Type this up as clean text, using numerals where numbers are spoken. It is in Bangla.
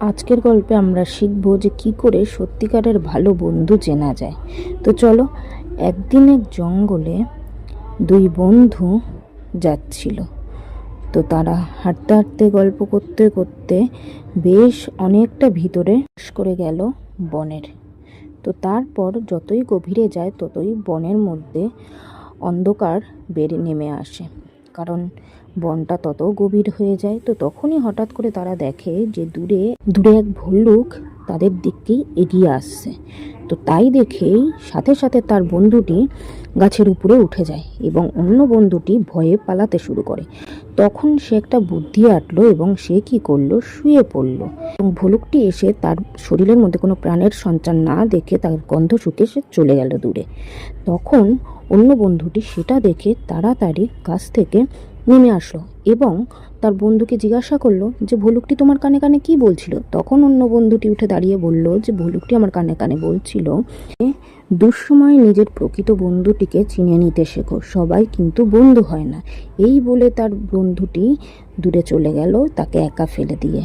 আজকের গল্পে আমরা শিখব যে কি করে সত্যিকারের ভালো বন্ধু চেনা যায়। তো চলো। একদিন এক জঙ্গলে দুই বন্ধু যাচ্ছিল। তো তারা হাঁটতে হাঁটতে গল্প করতে করতে বেশ অনেকটা ভিতরে প্রবেশ করে গেল বনের। তো তারপর যতই গভীরে যায় ততই বনের মধ্যে অন্ধকার বেড়ে নেমে আসে, কারণ বনটা তত গভীর হয়ে যায়। তো তখনই হঠাৎ করে তারা দেখে যে দূরে দূরে এক ভল্লুক তাদের দিকেই এগিয়ে আসছে। তো তাই দেখেই সাথে সাথে তার বন্ধুটি গাছের উপরে উঠে যায় এবং অন্য বন্ধুটি ভয়ে পালাতে শুরু করে। তখন সে একটা বুদ্ধি আঁটলো এবং সে কি করলো, শুয়ে পড়লো এবং ভল্লুকটি এসে তার শরীরের মধ্যে কোনো প্রাণের সঞ্চার না দেখে তার গন্ধ শুকে সে চলে গেল দূরে। তখন অন্য বন্ধুটি সেটা দেখে তাড়াতাড়ি গাছ থেকে নেমে আসলো এবং তার বন্ধুকে জিজ্ঞাসা করলো যে ভল্লুকটি তোমার কানে কানে কি বলছিল। তখন অন্য বন্ধুটি উঠে দাঁড়িয়ে বলল যে ভল্লুকটি আমার কানে কানে বলছিল, দুঃসময়ে নিজের প্রকৃত বন্ধুটিকে চিনে নিতে শেখো, সবাই কিন্তু বন্ধু হয় না। এই বলে তার বন্ধুটি দূরে চলে গেল তাকে একা ফেলে দিয়ে।